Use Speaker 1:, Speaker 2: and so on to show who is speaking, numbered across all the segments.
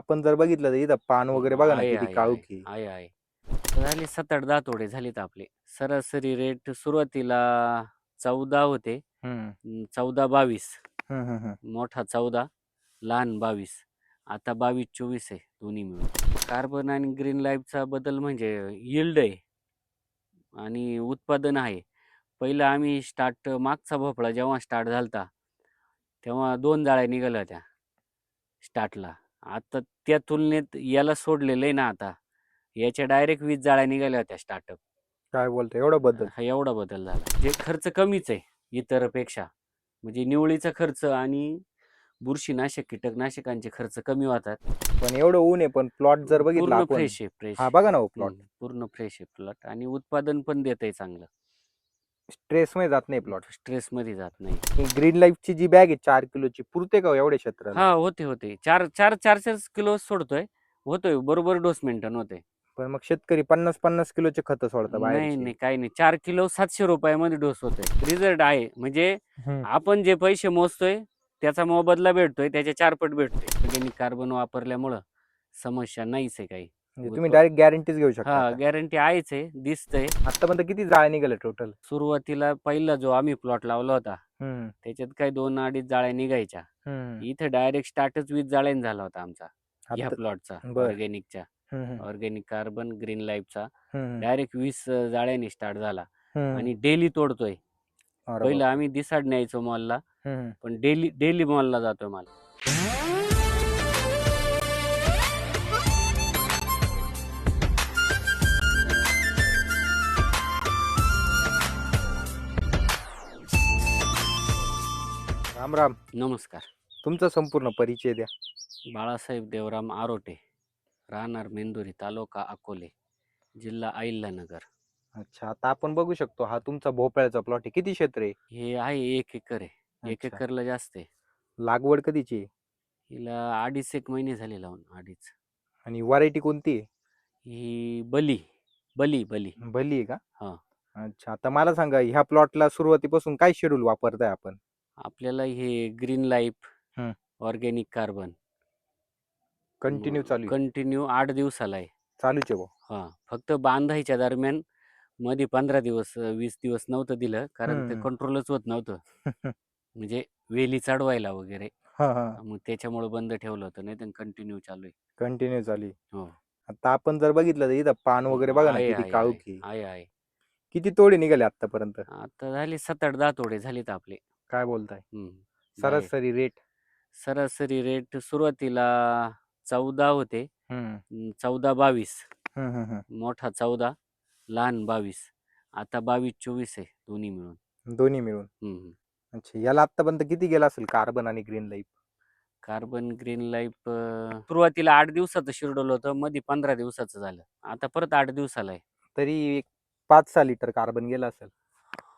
Speaker 1: आपण जर बघितलं तर इथं पान वगैरे बघा ना
Speaker 2: आहे
Speaker 1: किती
Speaker 2: आहे आहे
Speaker 1: काळोखी.
Speaker 2: आहे आहे झाले 7-8-10 तोडे झालेत आपले. सरासरी रेट सुरुवातीला 14 होते.
Speaker 1: हम्म
Speaker 2: 14-22.
Speaker 1: हम्म हम्म हम्म.
Speaker 2: मोठा 14, लहान 22. आता 22-24 आहे दोन्ही मिळून. कार्बन आणि ग्रीन लाईफचा बदल म्हणजे यील्ड आहे आणि उत्पादन आहे. पहिलं आम्ही मागचा भोपळा जेव्हा स्टार्ट झालता, तेव्हा 2 जाळ्या निघाल्या होत्या स्टार्टला. आता त्या तुलनेत याला सोडलेलं आहे ना आता, याच्या डायरेक्ट 20 जाळ्या निघाल्या होत्या स्टार्टअप.
Speaker 1: काय बोलतोय एवढा बदल?
Speaker 2: हा एवढा बदल झाला. जे खर्च कमीच आहे इतरपेक्षा. म्हणजे निवळीचा खर्च आणि बुरशीनाशक, कीटकनाशकांचे खर्च कमी होतात.
Speaker 1: पण एवढं ऊन आहे पण प्लॉट जर बघितला
Speaker 2: पूर्ण
Speaker 1: आपण.
Speaker 2: फ्रेश आहे, फ्रेश.
Speaker 1: हा बघा ना हो प्लॉट.
Speaker 2: पूर्ण फ्रेश आहे प्लॉट आणि उत्पादन पण देतंय चांगलं.
Speaker 1: स्ट्रेस मध्ये जात नाही प्लॉट.
Speaker 2: स्ट्रेसमध्ये जात नाही.
Speaker 1: ग्रीन लाईफची जी बॅग आहे 4 किलोची पुरते का हो एवढ्या क्षेत्राला?
Speaker 2: हा, होते. 4 किलो सोडतोय. होतोय बरोबर डोस मेंटेन होते.
Speaker 1: पण मग शेतकरी 50-50 किलोचे खत सोडतात
Speaker 2: नाही,
Speaker 1: बाहेरचे.
Speaker 2: नाही, काही नाही. 4 किलो ₹700 डोस होतोय. रिझल्ट आहे. म्हणजे
Speaker 1: हम्म.
Speaker 2: आपण जे पैसे मोजतोय त्याचा मोबदला भेटतोय, त्याच्या 4 पट भेटतोय. ऑर्गॅनिक कार्बन वापरल्यामुळं समस्या नाहीच आहे काही.
Speaker 1: म्हणजे तुम्ही डायरेक्ट गॅरंटीज घेऊ शकता
Speaker 2: हां,
Speaker 1: आता.
Speaker 2: गॅरंटी आहेच आहे, दिसतंय.
Speaker 1: आतापर्यंत किती जाळ्या निघाल्या टोटल?
Speaker 2: सुरुवातीला पहिला जो आम्ही प्लॉट लावला होता,
Speaker 1: हम्म
Speaker 2: त्याच्यात काही 2-2.5 जाळ्या निघायच्या.
Speaker 1: हम्म.
Speaker 2: इथं डायरेक्ट स्टार्टच 20 जाळ्यांनी झाला होता आमचा. ह्या
Speaker 1: आता
Speaker 2: प्लॉटचा
Speaker 1: बर.
Speaker 2: ऑर्गॅनिकच्या.
Speaker 1: हम्म
Speaker 2: ऑर्गॅनिक कार्बन, ग्रीन लाईफचा
Speaker 1: हम्म
Speaker 2: डायरेक्ट 20 जाळ्यांनी स्टार्ट झाला
Speaker 1: हम्म.
Speaker 2: आणि डेली तोडतोय.
Speaker 1: अरे
Speaker 2: पहिलं
Speaker 1: बापरे.
Speaker 2: आम्ही दिसाड न्यायचो मॉलला,
Speaker 1: हम्म.
Speaker 2: पण डेली डेली मॉलला जातोय माल.
Speaker 1: राम राम.
Speaker 2: नमस्कार.
Speaker 1: तुमचा संपूर्ण परिचय द्या.
Speaker 2: बाळासाहेब देवराम आरोटे, राहणार मेंदुरी, तालुका अकोले, जिल्हा अहिल्यानगर.
Speaker 1: अच्छा, आता आपण बघू शकतो हा तुमचा भोपळ्याचा प्लॉट आहे. किती क्षेत्र आहे?
Speaker 2: हे आहे 1 एकर आहे. 1
Speaker 1: अच्छा.
Speaker 2: एकरला जास्त आहे.
Speaker 1: लागवड कधीची आहे?
Speaker 2: हिला 2.5-1 महिने झाले लावून, 2.5.
Speaker 1: आणि व्हरायटी कोणती आहे?
Speaker 2: ही बली.
Speaker 1: भली आहे का?
Speaker 2: हां.
Speaker 1: अच्छा, आता मला सांगा ह्या प्लॉटला सुरुवातीपासून काय शेड्यूल वापरताय आपण?
Speaker 2: आपल्याला हे ग्रीन लाईफ,
Speaker 1: हम्म.
Speaker 2: ऑर्गॅनिक कार्बन
Speaker 1: कंटिन्यू चालू आहे?
Speaker 2: कंटिन्यू 8 दिवसाला आहे.
Speaker 1: चालूच आहे भाऊ.
Speaker 2: हां, फक्त बांधायच्या दरम्यान मध्ये 15 दिवस, 20 दिवस नव्हतं दिलं, कारण ते
Speaker 1: हम्म.
Speaker 2: कंट्रोलच होत नव्हतं. म्हणजे वेली चढवायला वगैरे.
Speaker 1: हा हा.
Speaker 2: मग त्याच्यामुळे बंद ठेवलं होतं, नाही तर कंटिन्यू चालू आहे.
Speaker 1: कंटिन्यू चालू आहे.
Speaker 2: हो.
Speaker 1: आता आपण जर बघितलं तर इथं पान वगैरे बघा ना
Speaker 2: आहे,
Speaker 1: किती
Speaker 2: आहे, आहे.
Speaker 1: काळोखी.
Speaker 2: आहे.
Speaker 1: किती तोडे निघाले आतापर्यंत?
Speaker 2: आता झाले 7-8-10 तोडे झालेत आपले.
Speaker 1: काय बोलताय?
Speaker 2: हं. 10.
Speaker 1: सरासरी रेट?
Speaker 2: सरासरी रेट सुरुवातीला 14 होते.
Speaker 1: हम्म
Speaker 2: 14-22.
Speaker 1: हम्म.
Speaker 2: मोठा 14, लहान 22. आता 22-24 आहे दोन्ही मिळून.
Speaker 1: दोन्ही मिळून.
Speaker 2: हं, हं.
Speaker 1: अच्छा, याला आतापर्यंत किती गेला असेल कार्बन आणि green life?
Speaker 2: Carbon, green life सुरुवातीला 8 दिवसाचं शेड्यूल होतं, मध्ये 15 दिवसाचं झालं. आता परत 8 दिवसाला आहे.
Speaker 1: तरी एक 5-6 लिटर कार्बन गेला असेल.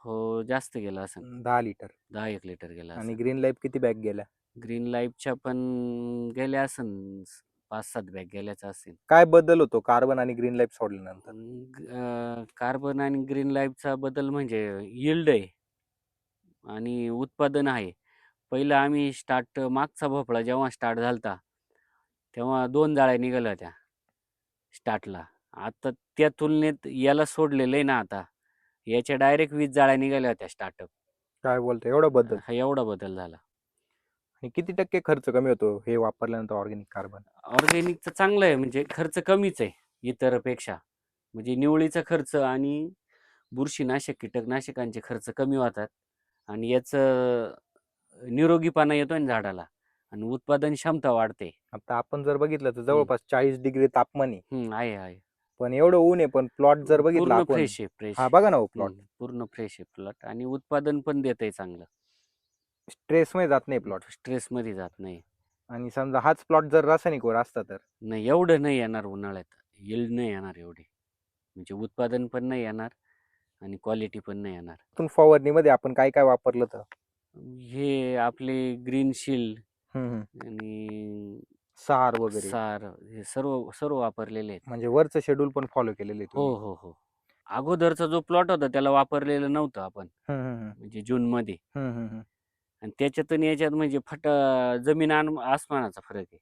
Speaker 2: हो, जास्त गेला असेल.
Speaker 1: 10 लिटर.
Speaker 2: 10-1 लिटर गेला
Speaker 1: आणि
Speaker 2: असेल.
Speaker 1: ग्रीन लाईफ किती बॅग गेल्या?
Speaker 2: ग्रीन लाईफच्या पण गेल्या असेल 5-7 बॅग गेल्याच असतील.
Speaker 1: काय बदल होतो कार्बन आणि ग्रीन लाईफ सोडल्यानंतर?
Speaker 2: कार्बन आणि ग्रीन लाईफचा बदल म्हणजे यील्ड आहे आणि उत्पादन आहे. पहिलं आम्ही मागचा भोपळा जेव्हा स्टार्ट झालता, तेव्हा 2 जाळ्या निघाल्या होत्या स्टार्टला. आता त्या तुलनेत याला सोडलेलं आहे ना आता, याच्या डायरेक्ट 20 जाळ्या निघाल्या होत्या स्टार्टअप.
Speaker 1: काय बोलतोय एवढा बदल?
Speaker 2: हा एवढा बदल झाला.
Speaker 1: आणि किती टक्के खर्च कमी होतो हे वापरल्यानंतर ऑर्गॅनिक कार्बन?
Speaker 2: ऑर्गॅनिकचं चांगलं आहे, म्हणजे खर्च कमीच आहे इतरपेक्षा. म्हणजे निवळीचा खर्च आणि बुरशीनाशक, कीटकनाशकांचे खर्च कमी होतात आणि याचं निरोगीपणा येतोय ना झाडाला आणि उत्पादन क्षमता वाढते.
Speaker 1: आता आपण जर बघितलं तर
Speaker 2: हं.
Speaker 1: जवळपास 40 डिग्री तापमान आहे.
Speaker 2: आहे.
Speaker 1: पण एवढं ऊन आहे पण प्लॉट जर बघितला
Speaker 2: पूर्ण
Speaker 1: आपण.
Speaker 2: फ्रेश आहे, फ्रेश.
Speaker 1: हा बघा ना हो प्लॉट.
Speaker 2: पूर्ण फ्रेश आहे प्लॉट आणि उत्पादन पण देतंय चांगलं.
Speaker 1: स्ट्रेस मध्ये जात नाही प्लॉट.
Speaker 2: स्ट्रेसमध्ये जात नाही.
Speaker 1: आणि समजा हाच प्लॉट जर रासायनिक वर असता तर?
Speaker 2: नाही, एवढं नाही येणार उन्हाळ्यात. यील्ड नाही येणार एवढी. म्हणजे उत्पादन पण नाही येणार आणि क्वालिटी पण नाही येणार.
Speaker 1: इथून फवारणीमध्ये आपण काय काय वापरलं तर?
Speaker 2: हे आपले ग्रीन शील्ड
Speaker 1: हम्म.
Speaker 2: आणि
Speaker 1: सार वगैरे?
Speaker 2: सार हे सर्व सर्व वापरलेले आहेत.
Speaker 1: म्हणजे वरचं शेड्यूल पण फॉलो केलेले आहे तुम्ही?
Speaker 2: हो. अगोदरचा जो प्लॉट होता त्याला वापरलेलं नव्हतं आपण,
Speaker 1: हम्म.
Speaker 2: म्हणजे जूनमध्ये.
Speaker 1: हम्म.
Speaker 2: आणि त्याच्यात आणि याच्यात म्हणजे जमीन आसमानाचा फरक आहे.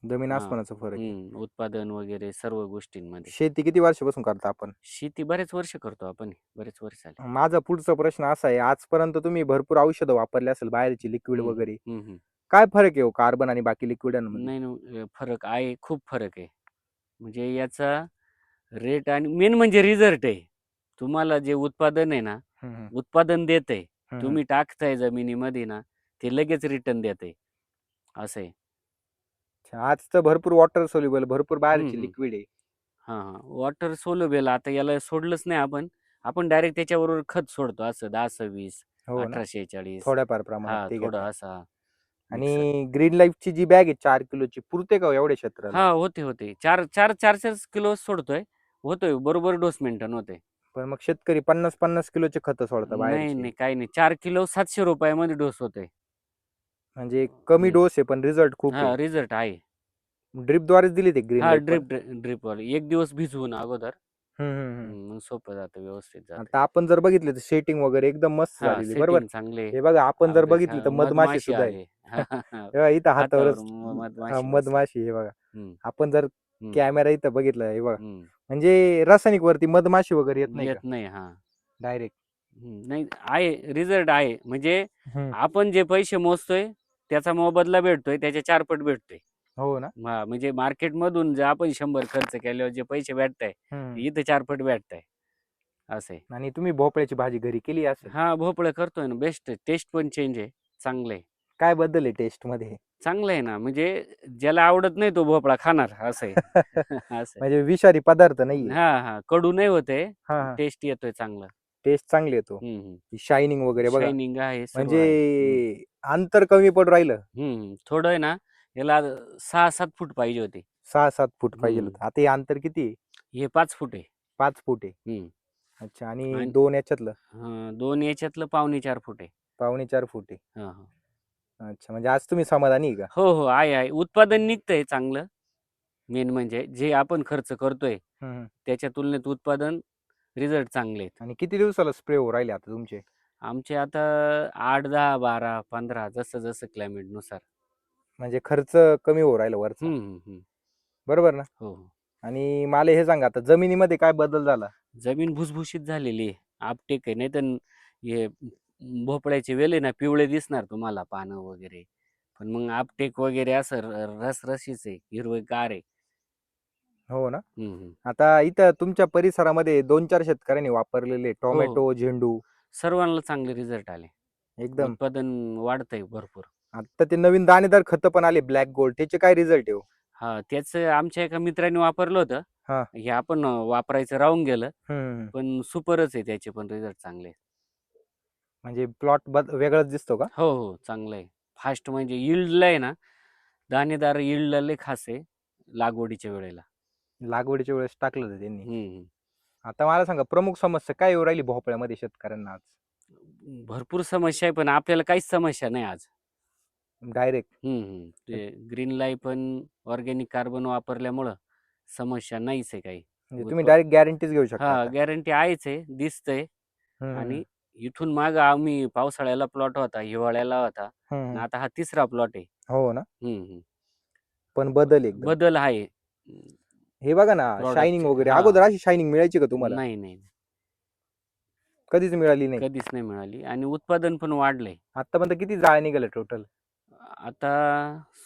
Speaker 1: जमीन
Speaker 2: हा
Speaker 1: आसमानाचा फरक आहे.
Speaker 2: उत्पादन वगैरे सर्व गोष्टींमध्ये.
Speaker 1: शेती किती वर्षापासून करता आपण?
Speaker 2: शेती बरेच वर्ष करतो आपण, बरेच वर्ष झाले.
Speaker 1: माझा पुढचा प्रश्न असा आहे, आजपर्यंत तुम्ही भरपूर औषधं वापरली असेल बाहेरची लिक्विड
Speaker 2: हम्म,
Speaker 1: वगैरे.
Speaker 2: हम्म, हम्म.
Speaker 1: काय फरक आहे हो कार्बन आणि बाकी लिक्विडांमध्ये?
Speaker 2: नाही फरक आहे, खूप फरक आहे. म्हणजे याचा रेट आणि मेन म्हणजे रिझल्ट आहे. तुम्हाला जे उत्पादन आहे ना,
Speaker 1: हम्म, हम्म,
Speaker 2: उत्पादन देत आहे,
Speaker 1: हम्म.
Speaker 2: तुम्ही टाकताय जमिनीमध्ये ना, ते लगेच रिटर्न देत आहे, असं आहे.
Speaker 1: अच्छा, आज तर भरपूर वॉटर सोल्युबल भरपूर
Speaker 2: हम्म,
Speaker 1: बाहेरची
Speaker 2: हम्म.
Speaker 1: लिक्विड आहे.
Speaker 2: हां, हां. वॉटर सोल्युबल आता याला सोडलंच नाही आपण. आपण डायरेक्ट त्याच्याबरोबर खत सोडतो असं 10-20,
Speaker 1: हो ना,
Speaker 2: 18-46.
Speaker 1: थोड्याफार प्रमाणात
Speaker 2: हां,
Speaker 1: ते
Speaker 2: थोडं
Speaker 1: घेता.
Speaker 2: असा मिक्स.
Speaker 1: आणि ग्रीन लाईफची जी बॅग आहे 4 किलोची पुरते का हो एवढ्या क्षेत्राला?
Speaker 2: हां, होते. 4 किलो सोडतोय. होतोय बरोबर डोस मेंटेन होते.
Speaker 1: पण मग शेतकरी 50-50 किलोचे खत सोडतात बाहेरचे.
Speaker 2: नाही, काही नाही. 4 किलो ₹700 मध्ये डोस होतोय.
Speaker 1: म्हणजे कमी
Speaker 2: हं.
Speaker 1: डोस आहे पण रिझल्ट खूप आहे.
Speaker 2: हां, रिझल्ट आहे.
Speaker 1: ड्रिपद्वारेच दिली ते ग्रीन
Speaker 2: हां,
Speaker 1: लाईफ पण.
Speaker 2: ड्रिपवाले. 1 दिवस भिजवून अगोदर.
Speaker 1: हम्म, हम्म, हम्म.
Speaker 2: मग सोपं जातं, व्यवस्थित जातं.
Speaker 1: आता आपण जर बघितलं तर सेटिंग वगैरे एकदम मस्त
Speaker 2: हां,
Speaker 1: झालेली बरोबर.
Speaker 2: सेटिंग चांगले.
Speaker 1: हे बघा आपण जर
Speaker 2: अगदी
Speaker 1: बघितलं तर मधमाशी
Speaker 2: मधमाशी
Speaker 1: सुद्धा आहे.
Speaker 2: आहे.
Speaker 1: हे बघा इथं
Speaker 2: हातावर
Speaker 1: हातावरच
Speaker 2: मधमाशी बसली.
Speaker 1: मधमाशी हे बघा.
Speaker 2: हं,
Speaker 1: आपण जर
Speaker 2: हं,
Speaker 1: कॅमेरा इथं बघितला हे बघा,
Speaker 2: हं.
Speaker 1: म्हणजे रासायनिक वरती मधमाशी वगैरे येत नाही का
Speaker 2: येत नाही. हां.
Speaker 1: डायरेक्ट?
Speaker 2: नाही आहे, रिझल्ट आहे. म्हणजे
Speaker 1: हम्म.
Speaker 2: आपण जे पैसे मोजतोय त्याचा मोबदला भेटतोय, त्याच्या 4 पट भेटतोय.
Speaker 1: हो ना.
Speaker 2: हां, म्हणजे मार्केटमधून जे आपण 100 खर्च केल्यावर जे पैसे भेटताय,
Speaker 1: हम्म.
Speaker 2: इथं 4 पट भेटताय, असं आहे.
Speaker 1: आणि तुम्ही भोपळ्याची भाजी घरी केली असेल.
Speaker 2: हां, भोपळा करतोय ना, बेस्ट आहे. टेस्ट पण चेंज आहे. चांगलं आहे.
Speaker 1: काय बदल आहे टेस्ट मध्ये?
Speaker 2: चांगलं आहे ना, म्हणजे ज्याला आवडत नाही तो भोपळा खाणार असं आहे. असं आहे.
Speaker 1: म्हणजे विषारी पदार्थ नाहीये.
Speaker 2: हां. कडू नाही होत आहे.
Speaker 1: हा हा.
Speaker 2: टेस्ट येतोय चांगला.
Speaker 1: टेस्ट चांगली येतो.
Speaker 2: हं,
Speaker 1: शायनिंग वगैरे बघा.
Speaker 2: शायनिंग आहे, सर्व
Speaker 1: म्हणजे
Speaker 2: आहे.
Speaker 1: अंतर कमी पडून राहिलं.
Speaker 2: थोडं आहे ना, याला 6-7 फूट पाहिजे होते.
Speaker 1: 6-7 फूट पाहिजे
Speaker 2: हं.
Speaker 1: होतं. आता हे अंतर किती आहे?
Speaker 2: हे 5 फूट आहे.
Speaker 1: 5 फूट आहे.
Speaker 2: हं.
Speaker 1: अच्छा, आणि
Speaker 2: आणि
Speaker 1: 2 याच्यातलं
Speaker 2: 2 याच्यातलं पावणे 4 फूट आहे.
Speaker 1: 3.25 फूट आहे.
Speaker 2: हां, हां.
Speaker 1: अच्छा, म्हणजे आज तुम्ही समाधानी आहे का?
Speaker 2: हो. आहे. उत्पादन निघतंय चांगलं. मेन म्हणजे जे आपण खर्च करतोय,
Speaker 1: हम्म.
Speaker 2: त्याच्या तुलनेत उत्पादन, रिझल्ट चांगले आहेत.
Speaker 1: आणि किती दिवसाला स्प्रे होऊ राहिले आता तुमचे?
Speaker 2: आमचे आता 8, 10, 12, 15 जसं क्लायमेटनुसार.
Speaker 1: म्हणजे खर्च कमी होऊ राहिला वरचा,
Speaker 2: हं.
Speaker 1: बरोबर ना?
Speaker 2: हो.
Speaker 1: आणि मला हे सांगा आता जमिनीमध्ये काय बदल झाला?
Speaker 2: जमीन भुसभुशीत झालेली आहे. आपटेक आहे. नाहीतर हे भोपळ्याचे वेल आहे ना, पिवळे दिसणार तुम्हाला पानं वगैरे. पण मग आपटेक वगैरे असं रसरशीच आहे, हिरवंगार आहे.
Speaker 1: हो ना.
Speaker 2: हं.
Speaker 1: आता इथं तुमच्या परिसरामध्ये 2-4 शेतकऱ्यांनी वापरलेले
Speaker 2: हो.
Speaker 1: टोमॅटो, झेंडू
Speaker 2: सर्वांना चांगले रिझल्ट आले.
Speaker 1: एकदम.
Speaker 2: उत्पादन वाढतंय भरपूर.
Speaker 1: आता ते नवीन दाणेदार खतं पण आले ब्लॅक गोल्ड, त्याचे काय रिझल्ट आहे हो?
Speaker 2: हां, त्याचं आमच्या एका मित्राने वापरलं होतं.
Speaker 1: हा.
Speaker 2: हे आपण वापरायचं राहून गेलं.
Speaker 1: हम्म.
Speaker 2: पण सुपरच आहे, त्याचे पण रिझल्ट चांगले आहेत.
Speaker 1: म्हणजे प्लॉट वेगळाच दिसतो का?
Speaker 2: हो. चांगलं आहे. फास्ट म्हणजे यील्डला आहे ना, दाणेदार यील्डला लय खास आहे लागवडीच्या वेळेला.
Speaker 1: लागवडीच्या वेळेस टाकलं होतं त्यांनी.
Speaker 2: हं.
Speaker 1: आता मला सांगा प्रमुख समस्या काय येऊ राहिली भोपळ्यामध्ये शेतकऱ्यांना आज?
Speaker 2: भरपूर समस्या आहे, पण आपल्याला काहीच समस्या नाही आज.
Speaker 1: डायरेक्ट
Speaker 2: ते ग्रीन लाईफ पण ऑर्गॅनिक कार्बन वापरल्यामुळं समस्या नाहीच आहे काही.
Speaker 1: म्हणजे तुम्ही डायरेक्ट गॅरंटीज घेऊ शकता आता.
Speaker 2: गॅरंटी आहेच आहे, दिसतंय.
Speaker 1: हम्म.
Speaker 2: आणि इथून मागं आम्ही पावसाळ्याला प्लॉट होता, हिवाळ्याला होता आणि
Speaker 1: हम्म.
Speaker 2: आता हा 3रा प्लॉट आहे.
Speaker 1: हो ना.
Speaker 2: हं.
Speaker 1: पण बदल एकदम.
Speaker 2: बदल आहे.
Speaker 1: हे बघा ना, शायनिंग
Speaker 2: प्रॉडक्टचे.
Speaker 1: वगैरे
Speaker 2: हां.
Speaker 1: अगोदर अशी शायनिंग मिळायची का तुम्हाला?
Speaker 2: नाही.
Speaker 1: कधीच मिळाली नाही.
Speaker 2: कधीच नाही मिळाली आणि उत्पादन पण वाढलंय.
Speaker 1: आतापर्यंत किती जाळ्या निघाल्या टोटल?
Speaker 2: आता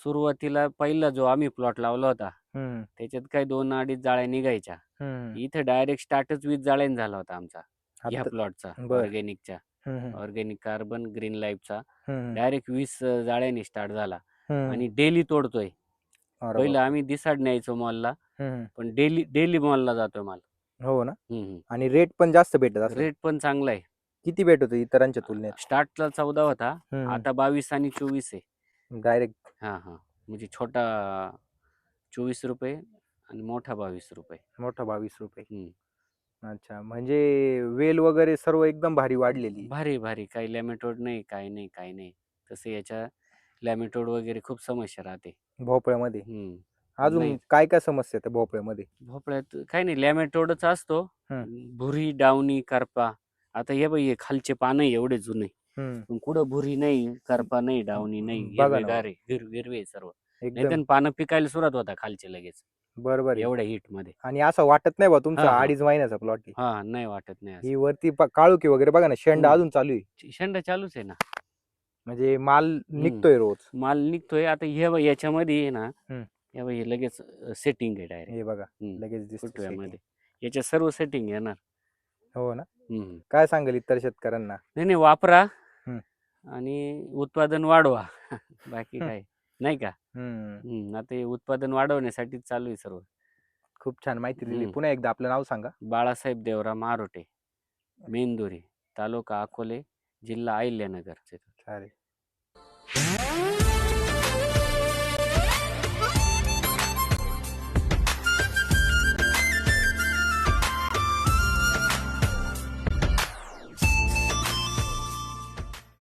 Speaker 2: सुरुवातीला पहिला जो आम्ही प्लॉट लावला होता,
Speaker 1: हम्म.
Speaker 2: त्याच्यात काही 2-2.5 जाळ्या निघायच्या.
Speaker 1: हम्म.
Speaker 2: इथं डायरेक्ट स्टार्टच 20 जाळ्यांनी झाला होता आमचा. ह्या
Speaker 1: आता
Speaker 2: प्लॉटचा
Speaker 1: बर.
Speaker 2: ऑर्गॅनिकच्या.
Speaker 1: हम्म.
Speaker 2: ऑर्गॅनिक कार्बन, ग्रीन लाईफचा
Speaker 1: हम्म.
Speaker 2: डायरेक्ट 20 जाळ्यांनी स्टार्ट झाला
Speaker 1: हम्म.
Speaker 2: आणि डेली तोडतोय.
Speaker 1: अरे
Speaker 2: पहिलं
Speaker 1: बापरे.
Speaker 2: आम्ही दिसाड न्यायचो मॉलला,
Speaker 1: हम्म.
Speaker 2: पण डेली मॉलला जातोय माल.
Speaker 1: हो ना.
Speaker 2: हं.
Speaker 1: आणि रेट पण जास्त भेटत असेल.
Speaker 2: रेट पण चांगला आहे.
Speaker 1: किती भेटतो इतरांच्या तुलनेत?
Speaker 2: स्टार्टला 14 होता,
Speaker 1: हम्म.
Speaker 2: आता 22 आणि 24 आहे.
Speaker 1: डायरेक्ट
Speaker 2: हां. म्हणजे छोटा ₹24 आणि मोठा ₹22.
Speaker 1: मोठा 22 रुपये.
Speaker 2: हं.
Speaker 1: अच्छा, म्हणजे वेल वगैरे सर्व एकदम भारी वाढलेली.
Speaker 2: भारी. काही लॅमेटोड नाही, काही नाही. तसं याच्या लॅमेटोड वगैरे खूप समस्या राहते.
Speaker 1: भोपळ्यामध्ये
Speaker 2: हं.
Speaker 1: अजून
Speaker 2: नाही,
Speaker 1: काय काय समस्या आहेत त्या भोपळ्यामध्ये?
Speaker 2: भोपळ्यात काही नाही, लॅमेटोडच असतो.
Speaker 1: हम्म.
Speaker 2: भुरी, डावणी, करपा. आता हे बघ, हे खालचे पानं एवढे जुने,
Speaker 1: हम्म.
Speaker 2: पण कुठं भुरी नाही, करपा नाही, डावणी नाही,
Speaker 1: बघा ना
Speaker 2: हिरवेगार
Speaker 1: बा.
Speaker 2: आहे, हिरवे आहे सर्व.
Speaker 1: एकदम
Speaker 2: नाही पानं पिकायला सुरुवात होता खालचे लगेच
Speaker 1: बरोबर आहे.
Speaker 2: एवढ्या हिट मध्ये.
Speaker 1: आणि असं वाटत नाही बा तुमचा
Speaker 2: हा, हा.
Speaker 1: 2.5 महिन्याचा प्लॉट आहे.
Speaker 2: हा, नाही वाटत नाही
Speaker 1: ही
Speaker 2: असं.
Speaker 1: वरती काळुकी वगैरे बघा ना, शेंड अजून चालू आहे.
Speaker 2: शेंड चालूच आहे ना.
Speaker 1: म्हणजे माल निघतोय रोज.
Speaker 2: माल निघतोय. आता हे याच्यामध्ये आहे ना,
Speaker 1: हम्म.
Speaker 2: हे लगेच सेटिंग आहे डायरेक्ट.
Speaker 1: हे बघा लगेच दिसतं setting.
Speaker 2: फुटव्यामध्ये याच्या सर्व सेटिंग येणार.
Speaker 1: हो ना. काय सांगेल इतर शेतकऱ्यांना?
Speaker 2: नाही वापरा
Speaker 1: हम्म.
Speaker 2: आणि उत्पादन वाढवा. बाकी काय नाही का. आता हे उत्पादन वाढवण्यासाठी चालू आहे सर्व.
Speaker 1: खूप छान माहिती दिली. पुन्हा एकदा आपलं नाव सांगा.
Speaker 2: बाळासाहेब देवराम आरोटे, मेंदुरी, तालुका अकोले, जिल्हा अहिल्यानगर.
Speaker 1: चालेल.